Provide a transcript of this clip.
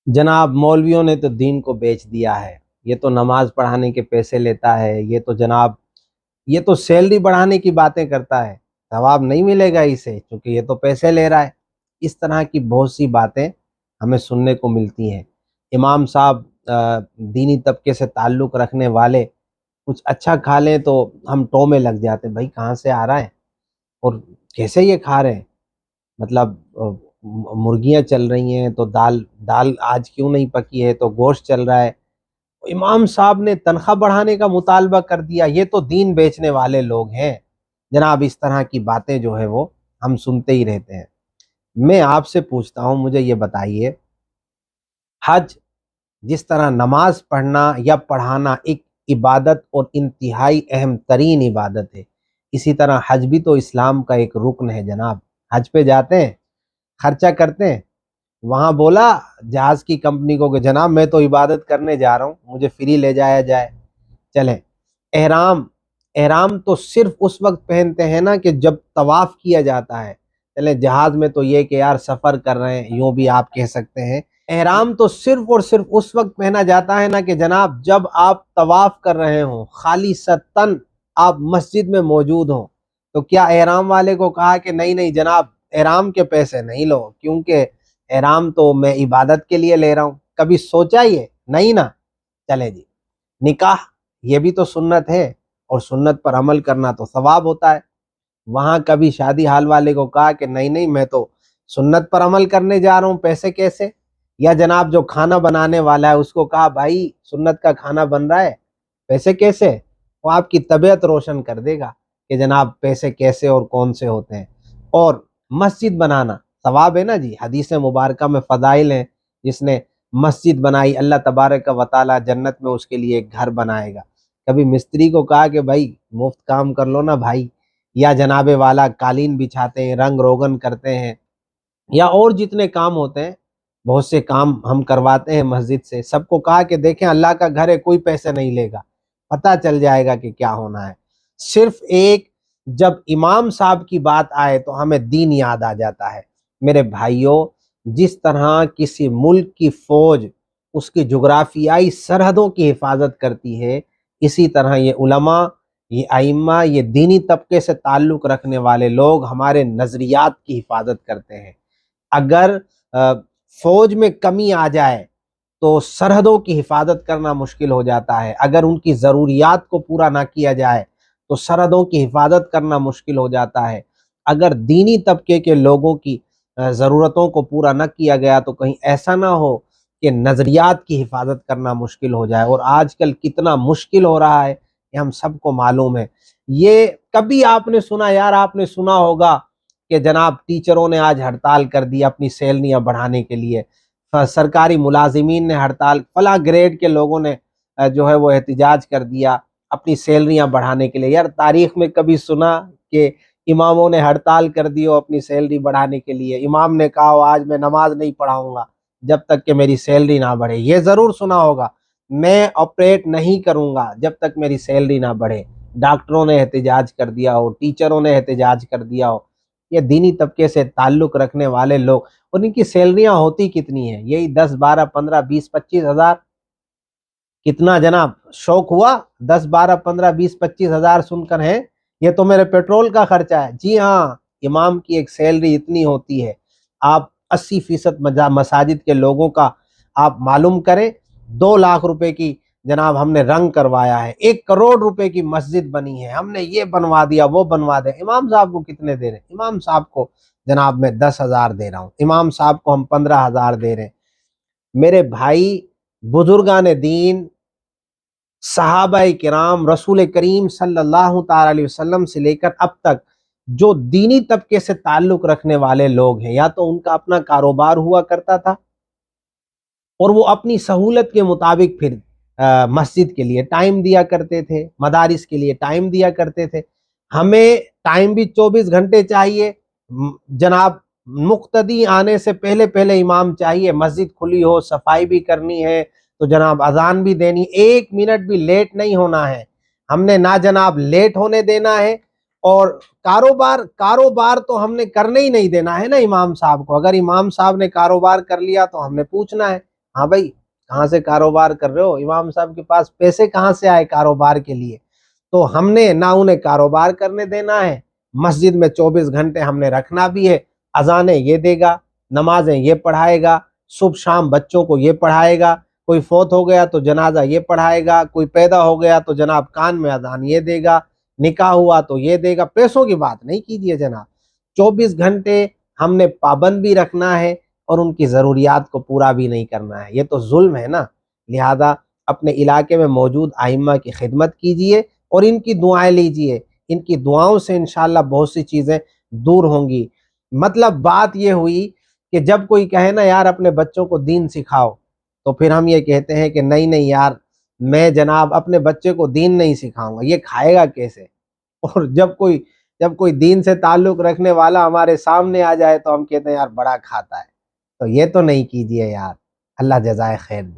جناب مولویوں نے تو دین کو بیچ دیا ہے، یہ تو نماز پڑھانے کے پیسے لیتا ہے، یہ تو جناب یہ تو سیلری بڑھانے کی باتیں کرتا ہے، ثواب نہیں ملے گا اسے کیونکہ یہ تو پیسے لے رہا ہے۔ اس طرح کی بہت سی باتیں ہمیں سننے کو ملتی ہیں۔ امام صاحب دینی طبقے سے تعلق رکھنے والے کچھ اچھا کھا لیں تو ہم ٹو میں لگ جاتے ہیں، بھائی کہاں سے آ رہا ہے اور کیسے یہ کھا رہے ہیں، مطلب مرغیاں چل رہی ہیں تو دال دال آج کیوں نہیں پکی ہے، تو گوشت چل رہا ہے، امام صاحب نے تنخواہ بڑھانے کا مطالبہ کر دیا، یہ تو دین بیچنے والے لوگ ہیں۔ جناب اس طرح کی باتیں جو ہے وہ ہم سنتے ہی رہتے ہیں۔ میں آپ سے پوچھتا ہوں، مجھے یہ بتائیے، حج جس طرح نماز پڑھنا یا پڑھانا ایک عبادت اور انتہائی اہم ترین عبادت ہے، اسی طرح حج بھی تو اسلام کا ایک رکن ہے۔ جناب حج پہ جاتے ہیں، خرچہ کرتے ہیں، وہاں بولا جہاز کی کمپنی کو کہ جناب میں تو عبادت کرنے جا رہا ہوں، مجھے فری لے جایا جائے، چلیں۔ احرام احرام تو صرف اس وقت پہنتے ہیں نا کہ جب طواف کیا جاتا ہے، چلیں جہاز میں تو یہ کہ یار سفر کر رہے ہیں، یوں بھی آپ کہہ سکتے ہیں۔ احرام تو صرف اور صرف اس وقت پہنا جاتا ہے نا کہ جناب جب آپ طواف کر رہے ہوں، خالصتاً آپ مسجد میں موجود ہوں، تو کیا احرام والے کو کہا کہ نہیں نہیں جناب احرام کے پیسے نہیں لو، کیونکہ احرام تو میں عبادت کے لیے لے رہا ہوں؟ کبھی سوچا یہ نہیں نا؟ چلے جی، نکاح یہ بھی تو سنت ہے اور سنت پر عمل کرنا تو ثواب ہوتا ہے۔ وہاں کبھی شادی حال والے کو کہا کہ نہیں نہیں میں تو سنت پر عمل کرنے جا رہا ہوں، پیسے کیسے؟ یا جناب جو کھانا بنانے والا ہے اس کو کہا بھائی سنت کا کھانا بن رہا ہے، پیسے کیسے؟ وہ آپ کی طبیعت روشن کر دے گا کہ جناب پیسے کیسے اور کون سے ہوتے ہیں۔ اور مسجد بنانا ثواب ہے نا جی، حدیث مبارکہ میں فضائل ہیں، جس نے مسجد بنائی اللہ تبارک و تعالی جنت میں اس کے لیے ایک گھر بنائے گا۔ کبھی مستری کو کہا کہ بھائی مفت کام کر لو نا بھائی، یا جناب والا قالین بچھاتے ہیں، رنگ روغن کرتے ہیں، یا اور جتنے کام ہوتے ہیں، بہت سے کام ہم کرواتے ہیں مسجد سے، سب کو کہا کہ دیکھیں اللہ کا گھر ہے، کوئی پیسے نہیں لے گا، پتہ چل جائے گا کہ کیا ہونا ہے۔ صرف ایک جب امام صاحب کی بات آئے تو ہمیں دین یاد آ جاتا ہے۔ میرے بھائیوں، جس طرح کسی ملک کی فوج اس کی جغرافیائی سرحدوں کی حفاظت کرتی ہے، اسی طرح یہ علماء، یہ ائمہ، یہ دینی طبقے سے تعلق رکھنے والے لوگ ہمارے نظریات کی حفاظت کرتے ہیں۔ اگر فوج میں کمی آ جائے تو سرحدوں کی حفاظت کرنا مشکل ہو جاتا ہے، اگر ان کی ضروریات کو پورا نہ کیا جائے تو سرحدوں کی حفاظت کرنا مشکل ہو جاتا ہے، اگر دینی طبقے کے لوگوں کی ضرورتوں کو پورا نہ کیا گیا تو کہیں ایسا نہ ہو کہ نظریات کی حفاظت کرنا مشکل ہو جائے۔ اور آج کل کتنا مشکل ہو رہا ہے یہ ہم سب کو معلوم ہے۔ یہ کبھی آپ نے سنا، یار آپ نے سنا ہوگا کہ جناب ٹیچروں نے آج ہڑتال کر دی اپنی سیلریاں بڑھانے کے لیے، سرکاری ملازمین نے ہڑتال، فلاں گریڈ کے لوگوں نے جو ہے وہ احتجاج کر دیا اپنی سیلریاں بڑھانے کے لیے۔ یار تاریخ میں کبھی سنا کہ اماموں نے ہڑتال کر دی ہو اپنی سیلری بڑھانے کے لیے؟ امام نے کہا ہو آج میں نماز نہیں پڑھاؤں گا جب تک کہ میری سیلری نہ بڑھے؟ یہ ضرور سنا ہوگا، میں آپریٹ نہیں کروں گا جب تک میری سیلری نہ بڑھے۔ ڈاکٹروں نے احتجاج کر دیا ہو، ٹیچروں نے احتجاج کر دیا ہو، یہ دینی طبقے سے تعلق رکھنے والے لوگ، اور ان کی سیلریاں ہوتی کتنی ہیں؟ یہی 10 12 15 20 25 ہزار۔ کتنا جناب شوق ہوا 10 12 15 20 25 ہزار سن کر؟ ہیں یہ تو میرے پیٹرول کا خرچہ ہے۔ جی ہاں، امام کی ایک سیلری اتنی ہوتی ہے۔ آپ 80% مساجد کے لوگوں کا آپ معلوم کریں، 2 لاکھ روپے کی جناب ہم نے رنگ کروایا ہے، 1 کروڑ روپے کی مسجد بنی ہے، ہم نے یہ بنوا دیا وہ بنوا دیا۔ امام صاحب کو کتنے دے رہے ہیں؟ امام صاحب کو جناب میں 10,000 دے رہا ہوں، امام صاحب کو ہم 15,000 دے رہے ہیں۔ میرے بھائی، بزرگان دین، صحابہ کرام، رسول کریم صلی اللہ تعالی علیہ وسلم سے لے کر اب تک جو دینی طبقے سے تعلق رکھنے والے لوگ ہیں، یا تو ان کا اپنا کاروبار ہوا کرتا تھا اور وہ اپنی سہولت کے مطابق پھر مسجد کے لیے ٹائم دیا کرتے تھے، مدارس کے لیے ٹائم دیا کرتے تھے۔ ہمیں ٹائم بھی 24 گھنٹے چاہیے، جناب مقتدی آنے سے پہلے پہلے امام چاہیے، مسجد کھلی ہو، صفائی بھی کرنی ہے تو جناب اذان بھی دینی، 1 منٹ بھی لیٹ نہیں ہونا ہے، ہم نے نہ جناب لیٹ ہونے دینا ہے۔ اور کاروبار تو ہم نے کرنے ہی نہیں دینا ہے نا امام صاحب کو۔ اگر امام صاحب نے کاروبار کر لیا تو ہم نے پوچھنا ہے ہاں بھائی کہاں سے کاروبار کر رہے ہو؟ امام صاحب کے پاس پیسے کہاں سے آئے کاروبار کے لیے؟ تو ہم نے نہ انہیں کاروبار کرنے دینا ہے، مسجد میں 24 گھنٹے ہم نے رکھنا بھی ہے، اذانیں یہ دے گا، نمازیں یہ پڑھائے گا، صبح شام بچوں کو یہ پڑھائے گا، کوئی فوت ہو گیا تو جنازہ یہ پڑھائے گا، کوئی پیدا ہو گیا تو جناب کان میں اذان یہ دے گا، نکاح ہوا تو یہ دے گا۔ پیسوں کی بات نہیں کیجیے جناب، 24 گھنٹے ہم نے پابند بھی رکھنا ہے اور ان کی ضروریات کو پورا بھی نہیں کرنا ہے، یہ تو ظلم ہے نا۔ لہذا اپنے علاقے میں موجود ائمہ کی خدمت کیجیے اور ان کی دعائیں لیجیے، ان کی دعاؤں سے انشاءاللہ بہت سی چیزیں دور ہوں گی۔ مطلب بات یہ ہوئی کہ جب کوئی کہے نا یار اپنے بچوں کو دین سکھاؤ، تو پھر ہم یہ کہتے ہیں کہ نہیں نہیں یار میں جناب اپنے بچے کو دین نہیں سکھاؤں گا، یہ کھائے گا کیسے؟ اور جب کوئی دین سے تعلق رکھنے والا ہمارے سامنے آ جائے تو ہم کہتے ہیں یار بڑا کھاتا ہے۔ تو یہ تو نہیں کیجیے یار، اللہ جزائے خیر دے۔